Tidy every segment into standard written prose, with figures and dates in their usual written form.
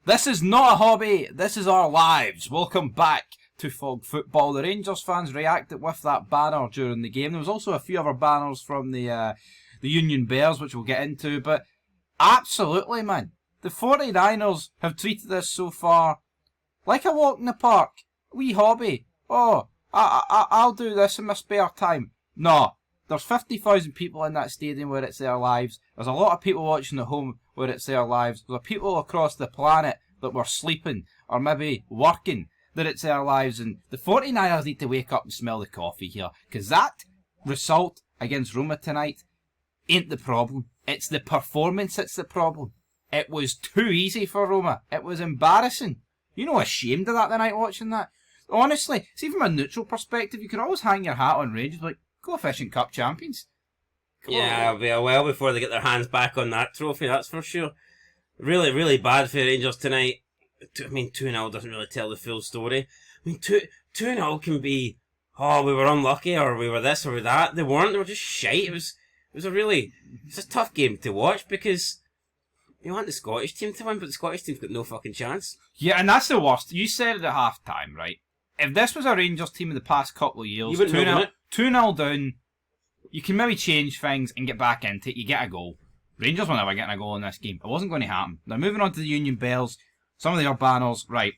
This is not a hobby, this is our lives. Welcome back to Fog Football. The Rangers fans reacted with that banner during the game. There was also a few other banners from the Union Bears, which we'll get into, but absolutely, man. The 49ers have treated this so far like a walk in the park. Wee hobby. Oh, I'll do this in my spare time. No, there's 50,000 people in that stadium where it's their lives. There's a lot of people watching at home where it's their lives. There's people across the planet that were sleeping or maybe working that it's their lives. And the 49ers need to wake up and smell the coffee here, because that result against Roma tonight ain't the problem. It's the performance that's the problem. It was too easy for Roma. It was embarrassing. You know, ashamed of that the night watching that. Honestly, see, from a neutral perspective, you can always hang your hat on Rangers, like, coefficient cup champions. Yeah, it'll be a while before they get their hands back on that trophy, that's for sure. Really, really bad for the Rangers tonight. I mean, 2-0 doesn't really tell the full story. I mean, 2-0 can be, oh, we were unlucky, or we were this or that. They weren't, they were just shite. It's a tough game to watch, because you want the Scottish team to win, but the Scottish team's got no fucking chance. Yeah, and that's the worst. You said it at half time, right? If this was a Rangers team in the past couple of years, 2-0 down, you can maybe change things and get back into it. You get a goal. Rangers were never getting a goal in this game. It wasn't going to happen. Now, moving on to the Union Bears, some of their banners, right.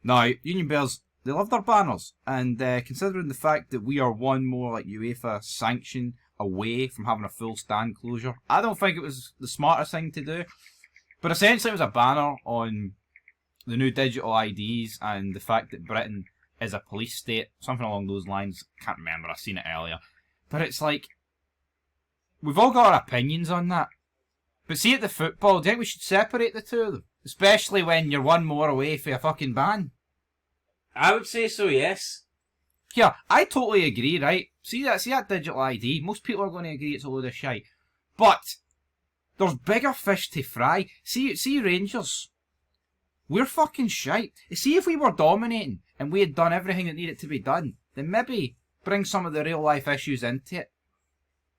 Now, Union Bears, they love their banners, and considering the fact that we are one more like UEFA sanction away from having a full stand closure, I don't think it was the smartest thing to do. But essentially it was a banner on the new digital IDs and the fact that Britain is a police state, something along those lines. Can't remember, I've seen it earlier. But it's like, we've all got our opinions on that. But see, at the football, do you think we should separate the two of them? Especially when you're one more away for a fucking ban. I would say so, yes. Yeah, I totally agree, right? See that digital ID? Most people are going to agree it's a load of shite. But there's bigger fish to fry. See Rangers. We're fucking shite. See, if we were dominating and we had done everything that needed to be done, then maybe bring some of the real life issues into it.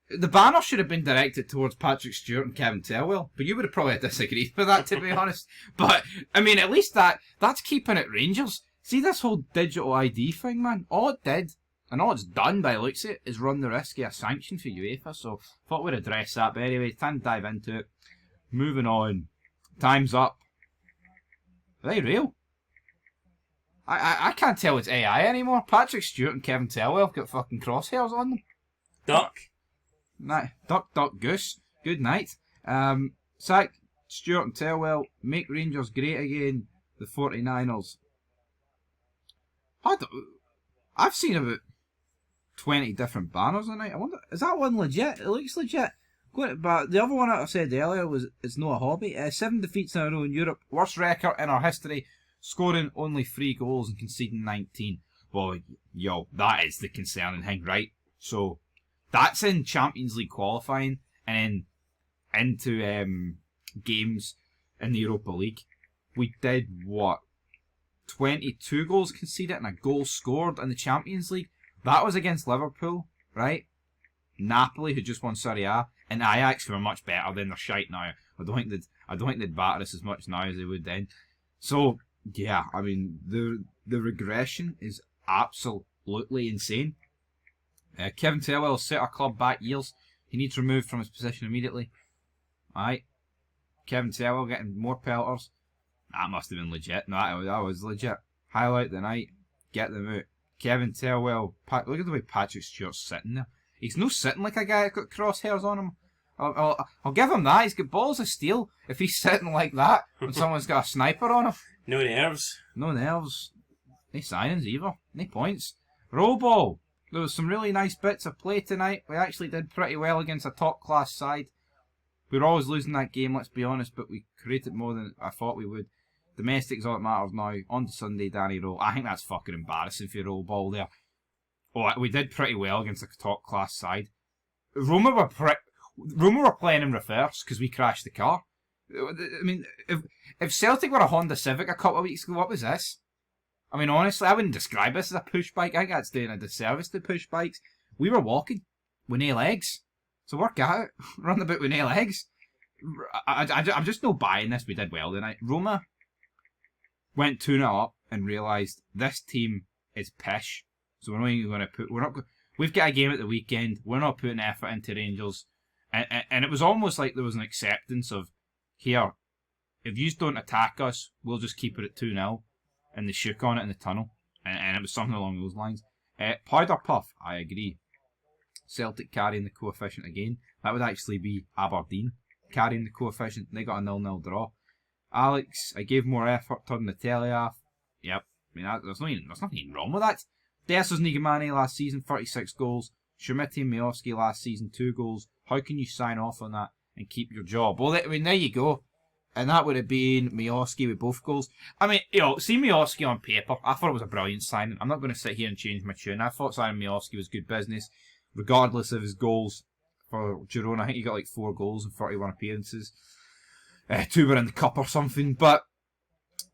The banner should have been directed towards Patrick Stewart and Kevin Thelwell, but you would have probably disagreed with that, to be honest. But, I mean, at least that's keeping it Rangers. See this whole digital ID thing, man? All it did, and all it's done by the looks of it, is run the risk of a sanction for UEFA, so thought we'd address that. But anyway, time to dive into it. Moving on. Time's up. Are they real? I can't tell it's AI anymore. Patrick Stewart and Kevin Thelwell have got fucking crosshairs on them. Duck. Duck, goose. Good night. Sack Stewart and Thelwell. Make Rangers great again. The 49ers. I've seen about 20 different banners tonight. I wonder, is that one legit? It looks legit. But the other one I said earlier was it's not a hobby. 7 defeats in a row in Europe. Worst record in our history. Scoring only 3 goals and conceding 19. Well, yo, that is the concerning thing, right? So, that's in Champions League qualifying and then into games in the Europa League. We did, what, 22 goals conceded and a goal scored in the Champions League. That was against Liverpool, right? Napoli, who just won Serie A, and Ajax, who are much better than they're shite now. I don't think they'd batter us as much now as they would then. So, yeah, I mean, the regression is absolutely insane. Kevin Thelwell set our club back years. He needs removed from his position immediately. Alright. Kevin Thelwell getting more pelters. That must have been legit. No, that was legit. Highlight the night. Get them out. Kevin Thelwell. Look at the way Patrick Stewart's sitting there. He's no sitting like a guy that's got crosshairs on him. I'll give him that. He's got balls of steel if he's sitting like that when someone's got a sniper on him. No nerves. No nerves. No signings either. No points. Roll ball. There was some really nice bits of play tonight. We actually did pretty well against a top-class side. We were always losing that game, let's be honest, but we created more than I thought we would. Domestic's all that matters now. On to Sunday, Danny Rowe. I think that's fucking embarrassing for your roll ball there. Oh, we did pretty well against a top-class side. Roma were playing in reverse because we crashed the car. I mean, if Celtic were a Honda Civic a couple of weeks ago, what was this? I mean, honestly, I wouldn't describe this as a push bike. I think that's doing a disservice to push bikes. We were walking with no legs. So work out. Run about with no legs. I'm just no buying this. We did well tonight. Roma, went 2-0 up and realised this team is pish. So we're not even going to put. We've got a game at the weekend. We're not putting effort into Rangers, and it was almost like there was an acceptance of, here, if you don't attack us, we'll just keep it at 2-0, and they shook on it in the tunnel, and it was something along those lines. Powder puff, I agree. Celtic carrying the coefficient again. That would actually be Aberdeen carrying the coefficient. They got a 0-0 draw. Alex, I gave more effort, turning the telly off. Yep, I mean, there's nothing wrong with that. Dessers and Igamani last season, 36 goals. Schmidt and Miovski last season, 2 goals. How can you sign off on that and keep your job? Well, I mean, there you go. And that would have been Miovski with both goals. I mean, see Miovski on paper. I thought it was a brilliant signing. I'm not going to sit here and change my tune. I thought signing Miovski was good business, regardless of his goals for Girona. I think he got like 4 goals in 31 appearances. 2 were in the cup or something. But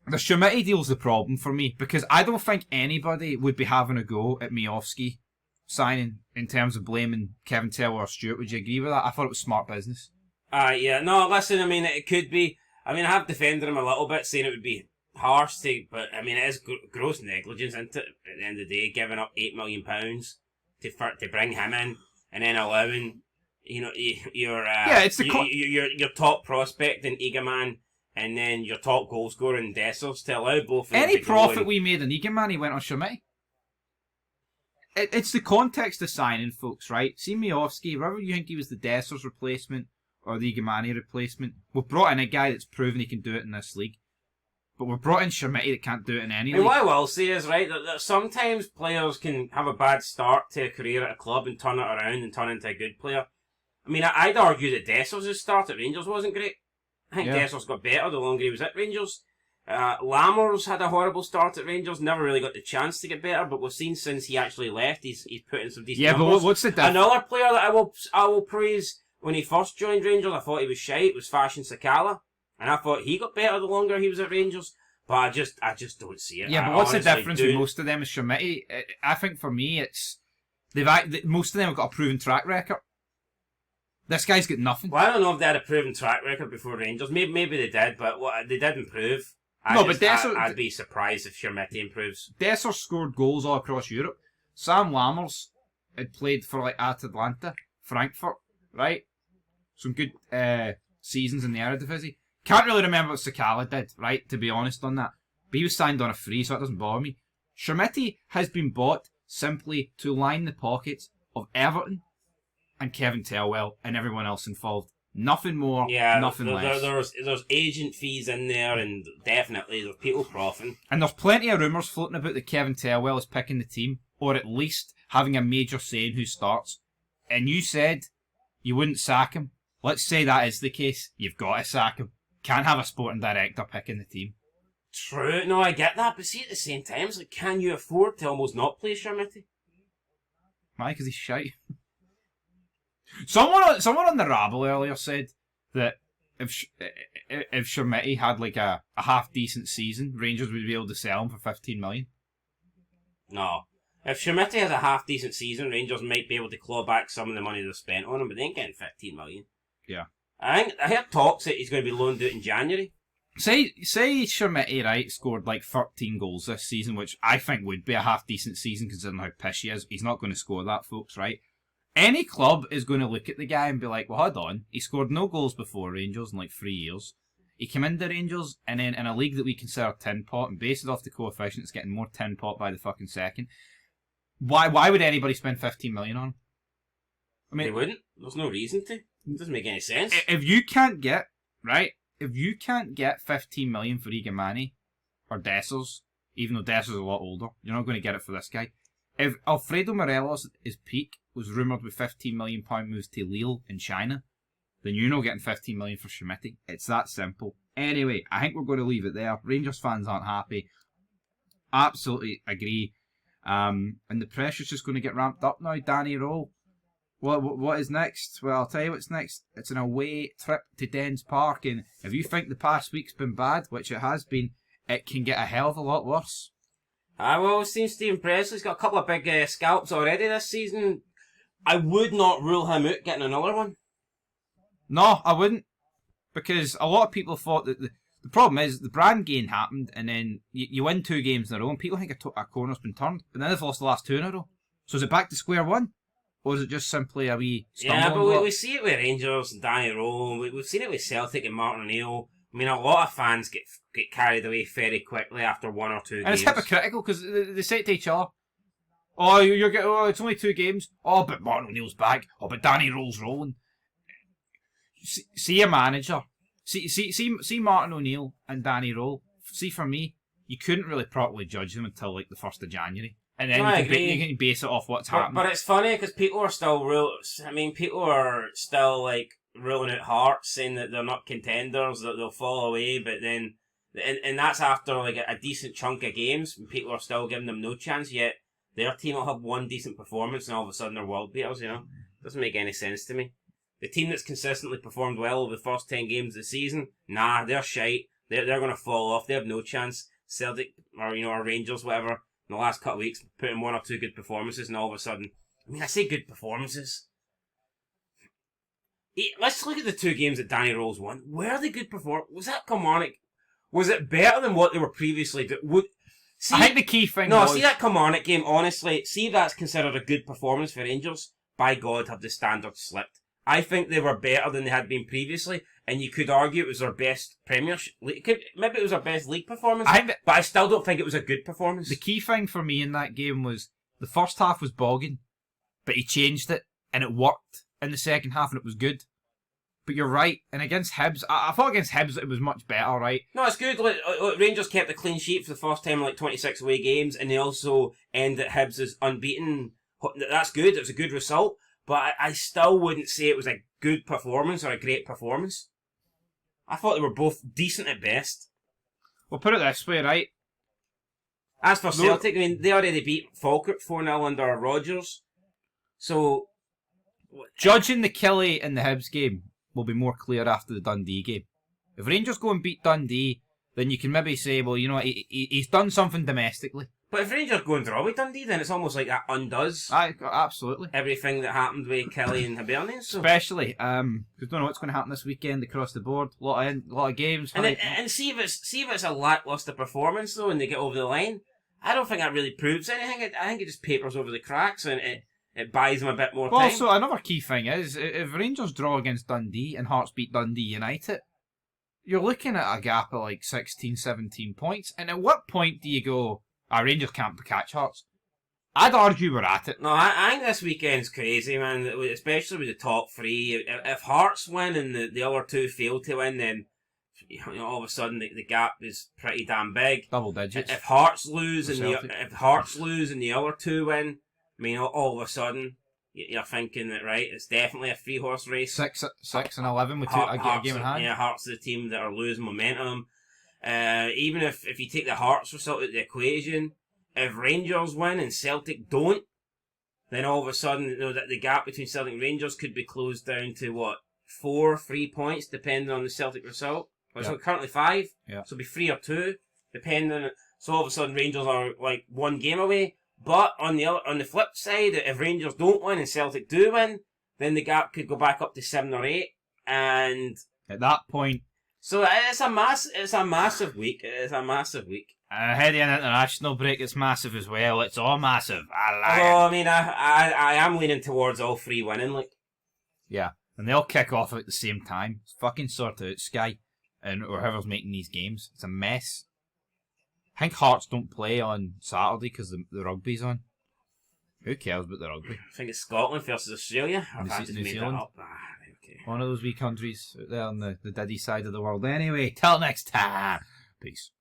the Schmidt deal's the problem for me, because I don't think anybody would be having a go at Miovski signing in terms of blaming Kevin Thelwell or Stewart. Would you agree with that? I thought it was smart business. Yeah. No, listen, I mean, it could be. I mean, I have defended him a little bit, saying it would be harsh but I mean, it is gross negligence, isn't it? At the end of the day, giving up £8 million to bring him in, and then allowing, your top prospect in Egaman, and then your top goal scorer in Dessers to allow both of them Any to profit we made in Egaman, he went on Schmidt. It's the context of signing, folks, right? See Miovski, whether you think he was the Dessers replacement or the Igamani replacement, we've brought in a guy that's proven he can do it in this league. But we've brought in Schmidt that can't do it in any league. What I will say is, right, that sometimes players can have a bad start to a career at a club and turn it around and turn into a good player. I mean, I'd argue that Dessers' start at Rangers wasn't great. I think Dessers got better the longer he was at Rangers. Lammers had a horrible start at Rangers, never really got the chance to get better, but we've seen since he actually left, he's put in some decent numbers. But what's the difference? Another player that I will praise, when he first joined Rangers, I thought he was shite, was Fashion Sakala. And I thought he got better the longer he was at Rangers. But I just don't see it. Yeah, but what's the difference with most of them is Schmidt? I think for me, it's most of them have got a proven track record. This guy's got nothing. Well, I don't know if they had a proven track record before Rangers. Maybe they did, but they did improve. I'd be surprised if Schmidt improves. Dessers scored goals all across Europe. Sam Lammers had played for Atalanta, Frankfurt, right? Some good seasons in the Eredivisie. Can't really remember what Sakala did, right, to be honest on that. But he was signed on a free, so that doesn't bother me. Schmidt has been bought simply to line the pockets of Everton and Kevin Thelwell and everyone else involved. Nothing more, nothing less. There's agent fees in there, and definitely there's people profiting. And there's plenty of rumours floating about that Kevin Thelwell is picking the team, or at least having a major say in who starts. And you said you wouldn't sack him. Let's say that is the case. You've got to sack him. Can't have a sporting director picking the team. True, no, I get that, but see, at the same time, it's like, can you afford to almost not play Schmidt? Why? Because he's shite. Someone on the rabble earlier said that if Schmidt had like a half decent season, Rangers would be able to sell him for 15 million. No. If Schmidt has a half decent season, Rangers might be able to claw back some of the money they've spent on him, but they ain't getting 15 million. Yeah. I heard talks that he's going to be loaned out in January. Say Schmidt, right, scored like 13 goals this season, which I think would be a half decent season considering how pish he is. He's not going to score that, folks, right? Any club is going to look at the guy and be like, well, hold on, he scored no goals before Rangers in like 3 years. He came into Rangers, and then in a league that we consider tin pot, and based off the coefficients, getting more tin pot by the fucking second. Why would anybody spend 15 million on him? I mean, they wouldn't. There's no reason to. It doesn't make any sense. If you can't get 15 million for Igamani or Dessers, even though Dessers is a lot older, you're not going to get it for this guy. If Alfredo Morelos' peak was rumoured with £15 million moves to Lille in China, then you're not getting 15 million for Schmidt. It's that simple. Anyway, I think we're going to leave it there. Rangers fans aren't happy. Absolutely agree. And the pressure's just going to get ramped up now. Danny Roll. What is next? Well, I'll tell you what's next. It's an away trip to Dens Park, and if you think the past week's been bad, which it has been, it can get a hell of a lot worse. Well, it seems Stephen Presley's got a couple of big scalps already this season. I would not rule him out getting another one. No, I wouldn't. Because a lot of people thought that The problem is the brand gain happened, and then you win 2 games in a row, and people think a corner's been turned, but then they've lost the last 2 in a row. So is it back to square one, or is it just simply a wee stumbling Yeah, but block? we see it with Rangers and Danny Rowe. We've seen it with Celtic and Martin O'Neill. I mean, a lot of fans get carried away very quickly after 1 or 2 games. And it's hypocritical because they say to each other, "Oh, it's only 2 games. Oh, but Martin O'Neill's back. Oh, but Danny Rowe's rolling." See a manager. See Martin O'Neill and Danny Rowe. See, for me, you couldn't really properly judge them until like the 1st of January. And then you can base it off what's happened. But it's funny because people are still people are still like ruling out Hearts, saying that they're not contenders, that they'll fall away. But then, and that's after like a decent chunk of games, and people are still giving them no chance. Yet their team will have one decent performance, and all of a sudden they're world beaters. Doesn't make any sense to me. The team that's consistently performed well over the first 10 games of the season, nah, they're shite. They're going to fall off. They have no chance. Celtic or Rangers, whatever, in the last couple of weeks, put in 1 or 2 good performances, and all of a sudden, I say good performances. Let's look at the 2 games that Danny Rowe's won. Were they good performances? Was that Kilmarnock? Was it better than what they were previously doing? I think the key thing was... see that Kilmarnock game, honestly, see if that's considered a good performance for Rangers, by God, have the standards slipped. I think they were better than they had been previously, and you could argue it was their best Premiership. Maybe it was their best league performance, but I still don't think it was a good performance. The key thing for me in that game was the first half was bogging, but he changed it, and it worked in the second half, and it was good. But you're right, and against Hibs, I thought against Hibs it was much better, right? No, it's good. Rangers kept a clean sheet for the first time in like 26 away games, and they also ended Hibs as unbeaten. That's good. It was a good result. But I still wouldn't say it was a good performance or a great performance. I thought they were both decent at best. Well, put it this way, right? As for Celtic, they already beat Falkirk 4-0 under Rodgers. So... judging the Kelly in the Hibs game will be more clear after the Dundee game. If Rangers go and beat Dundee, then you can maybe say, well, he's done something domestically. But if Rangers go and draw with Dundee, then it's almost like that undoes absolutely everything that happened with Kelly and Hibernian. So. Especially, because don't know what's going to happen this weekend across the board. A lot of games. And see if it's a lackluster performance though, and they get over the line. I don't think that really proves anything. I think it just papers over the cracks, and it buys them a bit more time. Also, another key thing is if Rangers draw against Dundee and Hearts beat Dundee United, you're looking at a gap of like 16, 17 points. And at what point do you go, Rangers can't catch Hearts? I'd argue we're at it. No, I think this weekend's crazy, man. Especially with the top 3. If Hearts win and the other 2 fail to win, then all of a sudden the gap is pretty damn big. Double digits. If Hearts lose and the other 2 win, all of a sudden you're thinking that it's definitely a 3-horse race. 6 and 11 with a game in hand. Yeah, Hearts are the team that are losing momentum. Even if you take the Hearts result out of the equation, if Rangers win and Celtic don't, then all of a sudden that the gap between Celtic and Rangers could be closed down to 3 points, depending on the Celtic result. Well, so currently 5, so it'll be 3 or 2, depending. So all of a sudden Rangers are like 1 game away. But on the flip side, if Rangers don't win and Celtic do win, then the gap could go back up to 7 or 8, and at that point. So it's a massive week. It's a massive week. Ahead of an international break, it's massive as well. It's all massive. I am leaning towards all 3 winning. Yeah, and they all kick off at the same time. It's fucking sort out, Sky, and or whoever's making these games. It's a mess. I think Hearts don't play on Saturday because the rugby's on. Who cares about the rugby? I think it's Scotland versus Australia. New Zealand. Okay. One of those wee countries out there on the Diddy side of the world. Anyway, till next time. Peace.